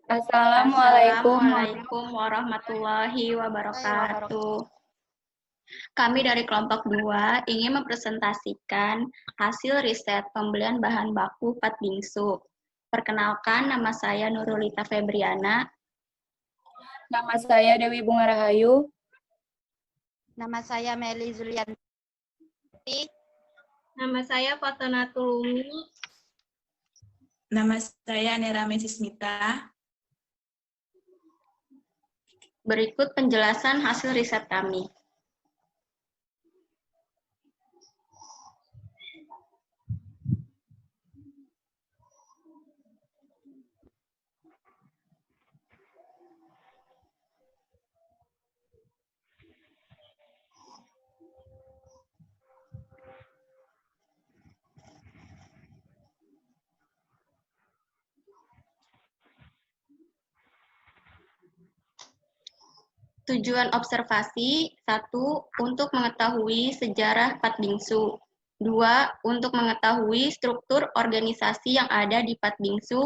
Assalamualaikum Assalamualaikum warahmatullahi wabarakatuh. Kami dari kelompok 2 ingin mempresentasikan hasil riset pembelian bahan baku Patbingsu. Perkenalkan, nama saya Nurulita Febriana. Nama saya Dewi Bunga Rahayu. Nama saya Meli Zulianti. Nama saya Fatona Tulumi. Nama saya Nera Mesismita. Berikut penjelasan hasil riset kami. Tujuan observasi, 1. Untuk mengetahui sejarah Patbingsu. 2. Untuk mengetahui struktur organisasi yang ada di Patbingsu.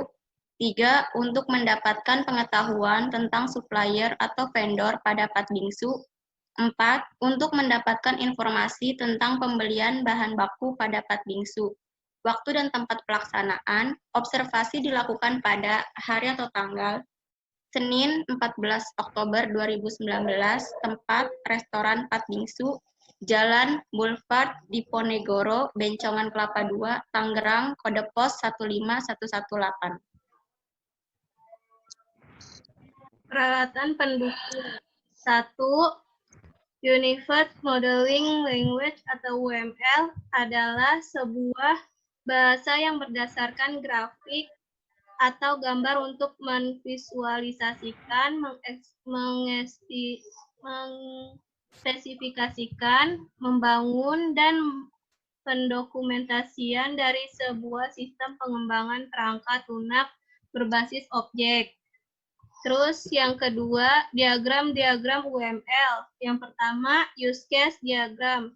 3. Untuk mendapatkan pengetahuan tentang supplier atau vendor pada Patbingsu. 4. Untuk mendapatkan informasi tentang pembelian bahan baku pada Patbingsu. Waktu dan tempat pelaksanaan, observasi dilakukan pada hari atau tanggal Senin 14 Oktober 2019, tempat restoran Patbingsu, Jalan Boulevard Diponegoro, Bencongan Kelapa II, Tangerang, kode pos 15118. Peralatan pendukung. 1. Unified Modeling Language atau UML adalah sebuah bahasa yang berdasarkan grafik atau gambar untuk memvisualisasikan, mengspesifikasikan, membangun, dan pendokumentasian dari sebuah sistem pengembangan perangkat lunak berbasis objek. Terus yang kedua, diagram-diagram UML. Yang pertama, use case diagram.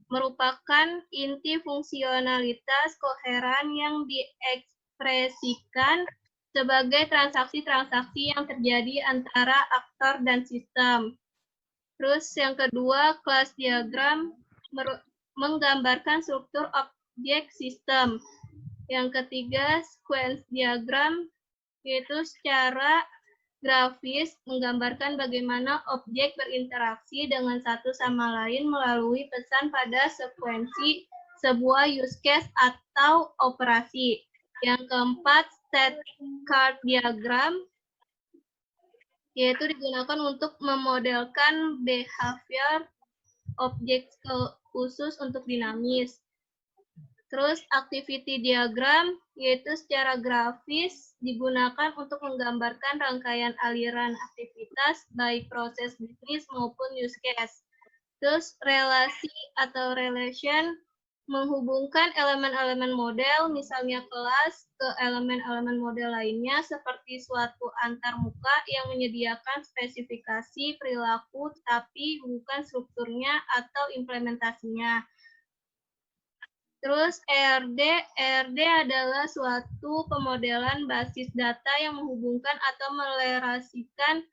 Merupakan inti fungsionalitas koheran yang diekspresikan sebagai transaksi-transaksi yang terjadi antara aktor dan sistem. Terus yang kedua, class diagram menggambarkan struktur objek sistem. Yang ketiga, sequence diagram, yaitu secara grafis menggambarkan bagaimana objek berinteraksi dengan satu sama lain melalui pesan pada sekuensi sebuah use case atau operasi. Yang keempat, state card diagram, yaitu digunakan untuk memodelkan behavior objek khusus untuk dinamis. Terus activity diagram, yaitu secara grafis digunakan untuk menggambarkan rangkaian aliran aktivitas baik proses bisnis maupun use case. Terus relasi atau relation menghubungkan elemen-elemen model, misalnya kelas, ke elemen-elemen model lainnya seperti suatu antarmuka yang menyediakan spesifikasi perilaku tapi bukan strukturnya atau implementasinya. Terus ERD adalah suatu pemodelan basis data yang menghubungkan atau melerasikan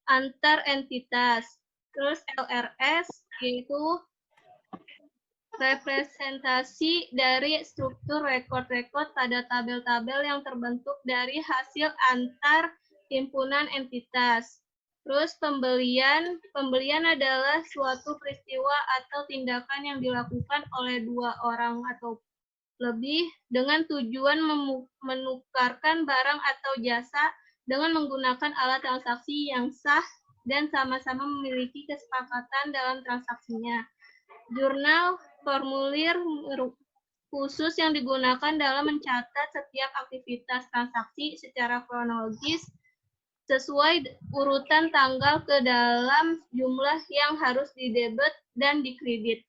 antar entitas. Terus LRS yaitu representasi dari struktur rekod-rekod pada tabel-tabel yang terbentuk dari hasil antar himpunan entitas. Terus pembelian adalah suatu peristiwa atau tindakan yang dilakukan oleh dua orang atau lebih dengan tujuan menukarkan barang atau jasa dengan menggunakan alat transaksi yang sah dan sama-sama memiliki kesepakatan dalam transaksinya. Jurnal formulir khusus yang digunakan dalam mencatat setiap aktivitas transaksi secara kronologis sesuai urutan tanggal ke dalam jumlah yang harus didebet dan dikredit.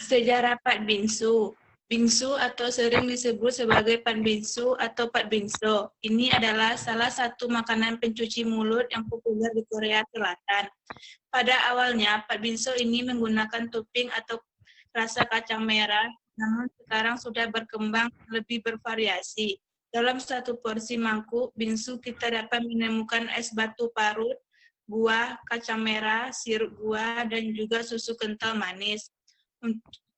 Sejarah Pat Bingsu. Bingsu atau sering disebut sebagai Pat Bingsu atau Pat Bingsu. Ini adalah salah satu makanan pencuci mulut yang populer di Korea Selatan. Pada awalnya, Pat Bingsu ini menggunakan topping atau rasa kacang merah, namun sekarang sudah berkembang lebih bervariasi. Dalam satu porsi mangkuk bingsu kita dapat menemukan es batu parut, buah, kacang merah, sirup buah, dan juga susu kental manis.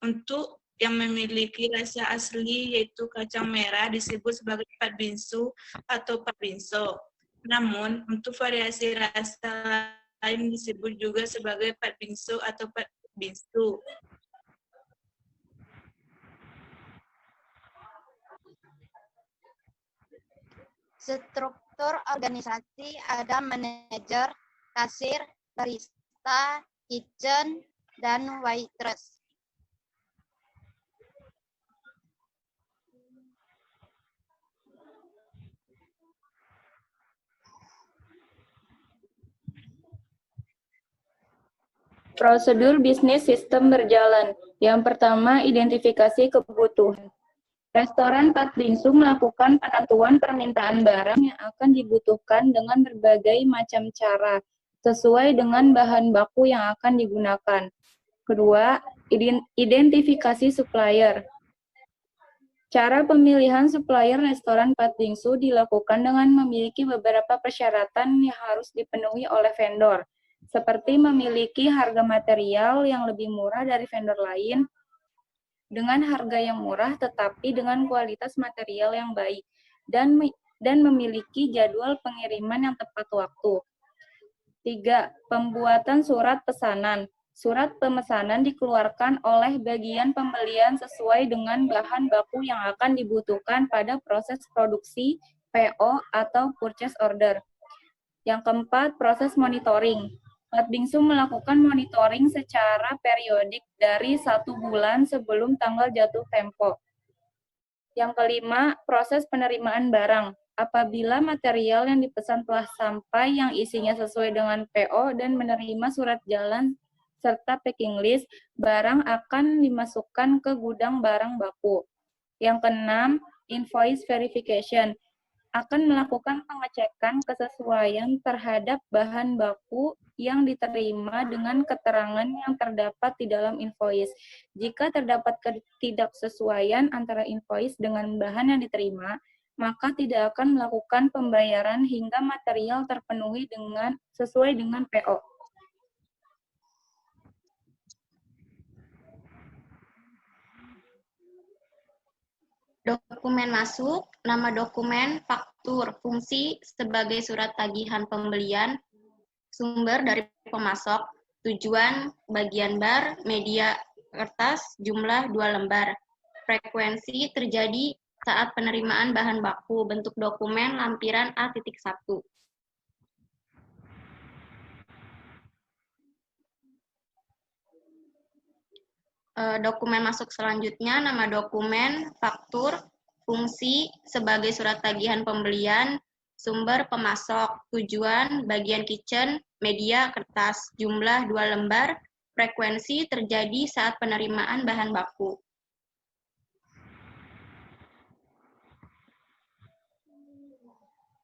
Untuk yang memiliki rasa asli yaitu kacang merah disebut sebagai Pat Bingsu atau Pat Bingsu. Namun, untuk variasi rasa lain disebut juga sebagai Pat Bingsu atau Pat Bingsu. Struktur organisasi ada manajer, kasir, barista, kitchen, dan waitress. Prosedur bisnis sistem berjalan. Yang pertama, identifikasi kebutuhan. Restoran Pat Bingsu melakukan penentuan permintaan barang yang akan dibutuhkan dengan berbagai macam cara, sesuai dengan bahan baku yang akan digunakan. Kedua, identifikasi supplier. Cara pemilihan supplier restoran Pat Bingsu dilakukan dengan memiliki beberapa persyaratan yang harus dipenuhi oleh vendor, seperti memiliki harga material yang lebih murah dari vendor lain, dengan harga yang murah tetapi dengan kualitas material yang baik, dan memiliki jadwal pengiriman yang tepat waktu. 3. Pembuatan surat pesanan. Surat pemesanan dikeluarkan oleh bagian pembelian sesuai dengan bahan baku yang akan dibutuhkan pada proses produksi, PO, atau purchase order. Yang keempat, proses monitoring. Pat Bingsu melakukan monitoring secara periodik dari 1 bulan sebelum tanggal jatuh tempo. Yang kelima, proses penerimaan barang. Apabila material yang dipesan telah sampai yang isinya sesuai dengan PO dan menerima surat jalan serta packing list, barang akan dimasukkan ke gudang barang baku. Yang keenam, invoice verification. Akan melakukan pengecekan kesesuaian terhadap bahan baku yang diterima dengan keterangan yang terdapat di dalam invoice. Jika terdapat ketidaksesuaian antara invoice dengan bahan yang diterima, maka tidak akan melakukan pembayaran hingga material terpenuhi sesuai dengan PO. Dokumen masuk, nama dokumen, faktur, fungsi sebagai surat tagihan pembelian, sumber dari pemasok, tujuan, bagian bar, media kertas, jumlah 2 lembar. Frekuensi terjadi saat penerimaan bahan baku, bentuk dokumen lampiran A.1. Dokumen masuk selanjutnya, nama dokumen, faktur, fungsi sebagai surat tagihan pembelian, sumber pemasok, tujuan, bagian kitchen, media kertas, jumlah 2 lembar, frekuensi terjadi saat penerimaan bahan baku.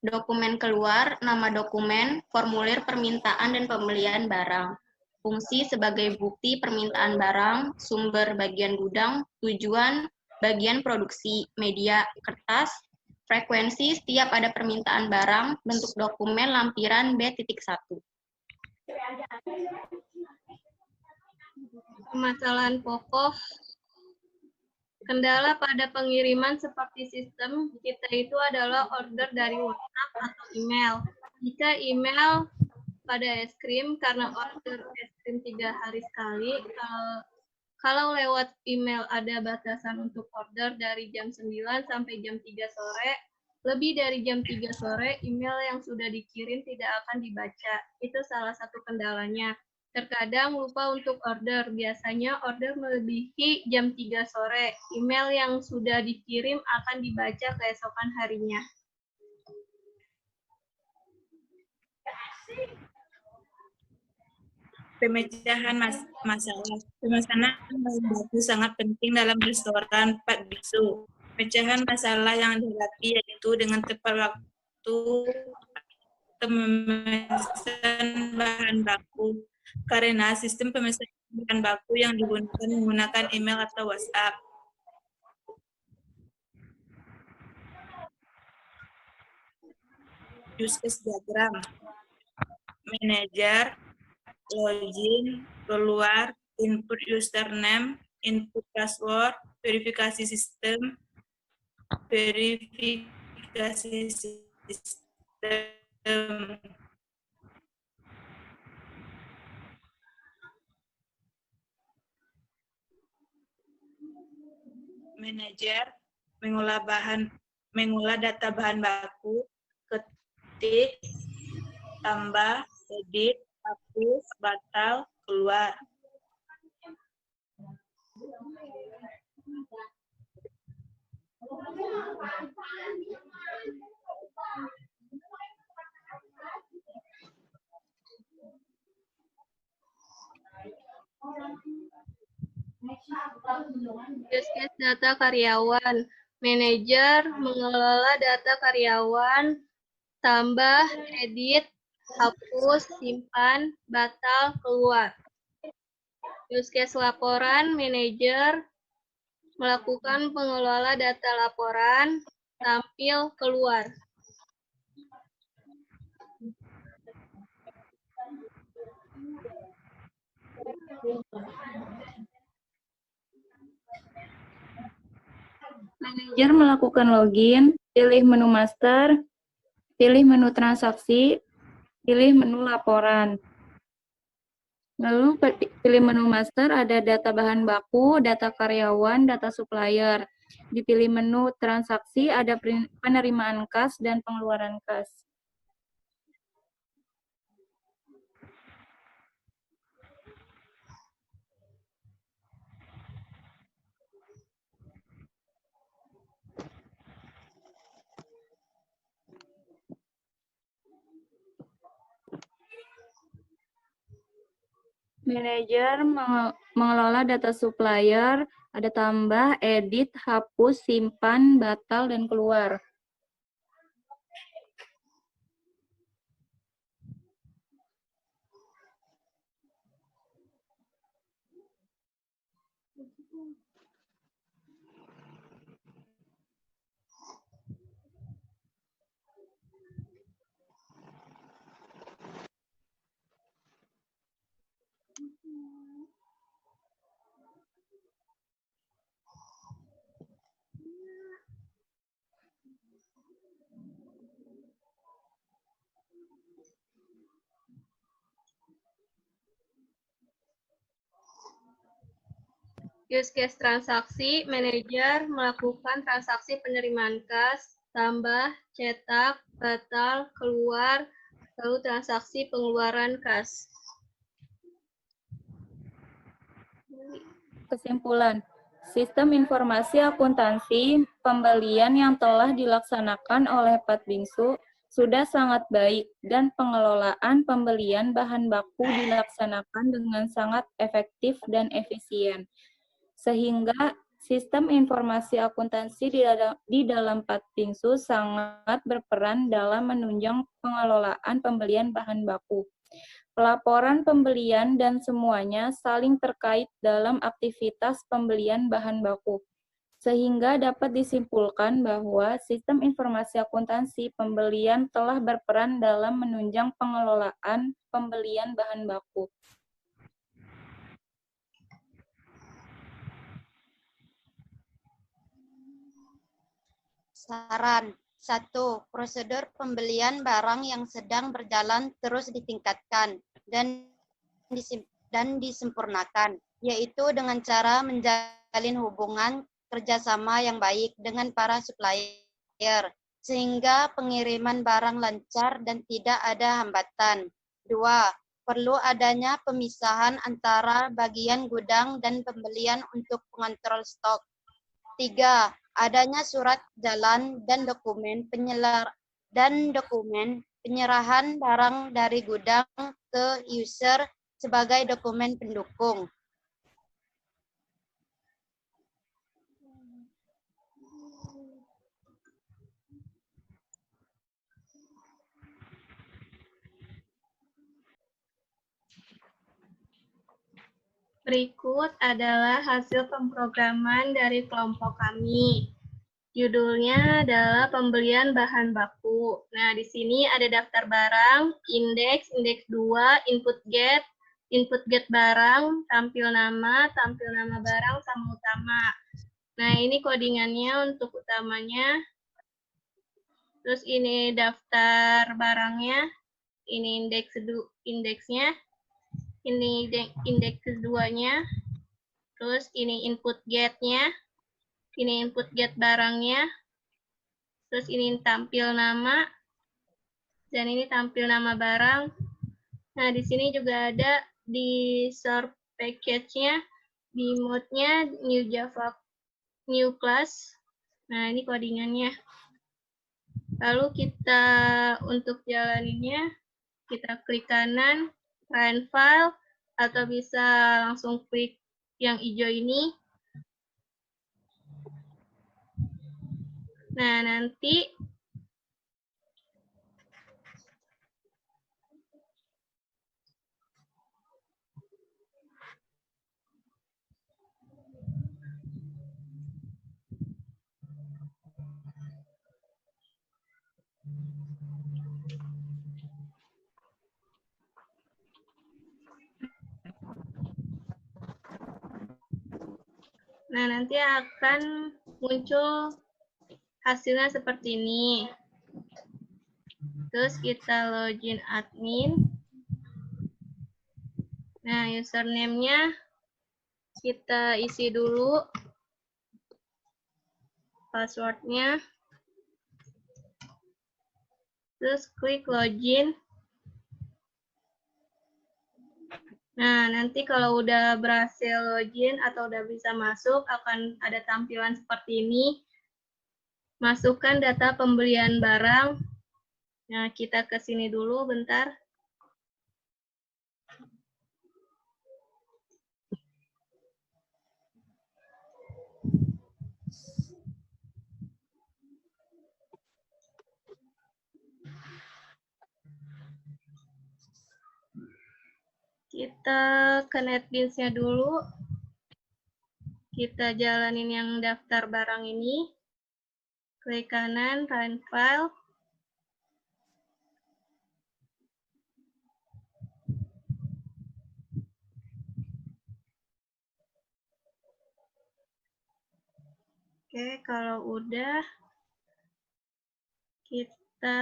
Dokumen keluar, nama dokumen, formulir permintaan dan pembelian barang. Fungsi sebagai bukti permintaan barang, sumber bagian gudang, tujuan, bagian produksi, media kertas, frekuensi setiap ada permintaan barang, bentuk dokumen lampiran B.1. Permasalahan pokok. Kendala pada pengiriman seperti sistem kita itu adalah order dari WhatsApp atau email. Jika email pada es krim, karena order es krim 3 hari sekali, kalau lewat email ada batasan untuk order dari jam 9 sampai jam 3 sore, lebih dari jam 3 sore, email yang sudah dikirim tidak akan dibaca. Itu salah satu kendalanya. Terkadang lupa untuk order, biasanya order melebihi jam 3 sore. Email yang sudah dikirim akan dibaca keesokan harinya. Pemecahan masalah. Pemesanan bahan baku sangat penting dalam restoran Pak Biksu. Pemecahan masalah yang dihadapi yaitu dengan tepat waktu pemesan bahan baku. Karena sistem pemesanan bahan baku yang digunakan menggunakan email atau WhatsApp. Use case diagram. Manager, login, keluar, input username, input password, verifikasi sistem, Manager, mengolah data bahan baku, ketik, tambah, edit, hapus, batal, keluar. Use case data karyawan. Manajer mengelola data karyawan, tambah, edit, hapus, simpan, batal, keluar. Use case laporan. Manajer melakukan pengelola data laporan, tampil, keluar. Manajer melakukan login, pilih menu master, pilih menu transaksi, pilih menu laporan. Lalu pilih menu master, ada data bahan baku, data karyawan, data supplier. Dipilih menu transaksi, ada penerimaan kas dan pengeluaran kas. Manajer mengelola data supplier, ada tambah, edit, hapus, simpan, batal, dan keluar. Use case transaksi. Manajer melakukan transaksi penerimaan kas, tambah, cetak, batal, keluar, lalu transaksi pengeluaran kas. Kesimpulan, sistem informasi akuntansi pembelian yang telah dilaksanakan oleh Pat Bingsu sudah sangat baik dan pengelolaan pembelian bahan baku dilaksanakan dengan sangat efektif dan efisien. Sehingga sistem informasi akuntansi di dalam Pat Bingsu sangat berperan dalam menunjang pengelolaan pembelian bahan baku. Pelaporan pembelian dan semuanya saling terkait dalam aktivitas pembelian bahan baku, sehingga dapat disimpulkan bahwa sistem informasi akuntansi pembelian telah berperan dalam menunjang pengelolaan pembelian bahan baku. Saran. 1. Prosedur pembelian barang yang sedang berjalan terus ditingkatkan dan disempurnakan, yaitu dengan cara menjalin hubungan kerjasama yang baik dengan para supplier, sehingga pengiriman barang lancar dan tidak ada hambatan. 2. Perlu adanya pemisahan antara bagian gudang dan pembelian untuk pengontrol stok. 3. Adanya surat jalan dan dokumen penyerahan barang dari gudang ke user sebagai dokumen pendukung. Berikut adalah hasil pemrograman dari kelompok kami. Judulnya adalah pembelian bahan baku. Nah, di sini ada daftar barang, indeks 2, input get barang, tampil nama barang, sama utama. Nah, ini codingannya untuk utamanya. Terus ini daftar barangnya, ini indeksnya, ini indeks keduanya, terus ini input get-nya, ini input get barangnya, terus ini tampil nama, dan ini tampil nama barang. Nah, di sini juga ada di sort package-nya, di mode-nya new Java new class. Nah, ini codingannya. Lalu kita untuk jalaninnya, kita klik kanan, run file, atau bisa langsung klik yang hijau ini. Nah, nanti akan muncul hasilnya seperti ini. Terus kita login admin. Nah, username-nya kita isi dulu. Password-nya. Terus klik login. Nah, nanti kalau udah berhasil login atau udah bisa masuk, akan ada tampilan seperti ini. Masukkan data pembelian barang. Nah, kita ke sini dulu bentar. Kita ke NetBeans-nya dulu. Kita jalanin yang daftar barang ini. Klik kanan, run file. Oke, kalau udah, kita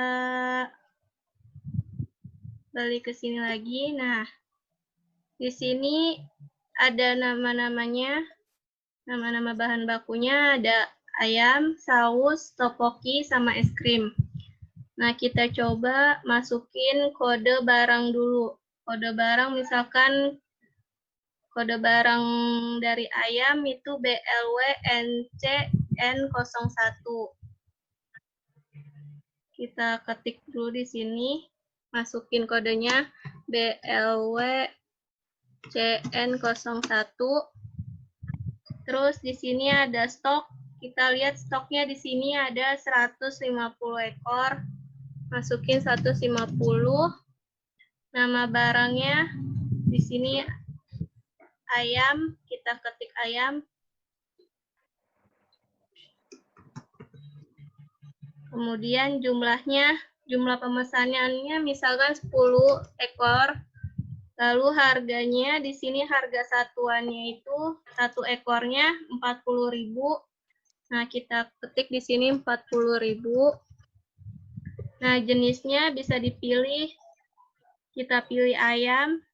balik ke sini lagi. Nah, di sini ada nama-namanya, nama-nama bahan bakunya, ada ayam, saus, topoki, sama es krim. Nah, kita coba masukin kode barang dulu. Kode barang misalkan kode barang dari ayam itu BLWNCN01. Kita ketik dulu di sini, masukin kodenya BLWCN01. Terus di sini ada stok. Kita lihat stoknya di sini ada 150 ekor. Masukin 150. Nama barangnya di sini ayam, kita ketik ayam. Kemudian jumlahnya, jumlah pemesanannya misalkan 10 ekor. Lalu harganya di sini harga satuannya itu 1 ekornya 40.000. Nah, kita ketik di sini 40.000. Nah, jenisnya bisa dipilih. Kita pilih ayam.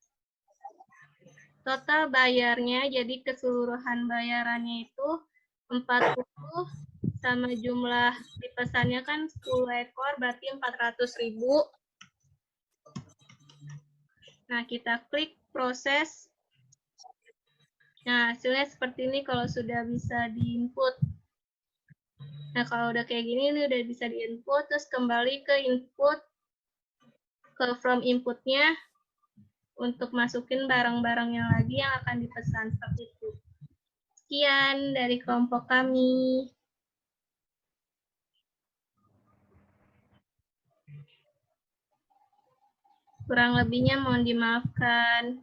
Total bayarnya, jadi keseluruhan bayarannya itu 40 sama jumlah dipesannya kan 10 ekor, berarti 400.000. Nah, kita klik proses. Nah, hasilnya seperti ini kalau sudah bisa diinput. Nah, kalau udah kayak gini, ini udah bisa diinput, terus kembali ke input, ke from inputnya. untuk masukin barang-barangnya lagi yang akan dipesan seperti itu. Sekian dari kelompok kami. Kurang lebihnya mohon dimaafkan.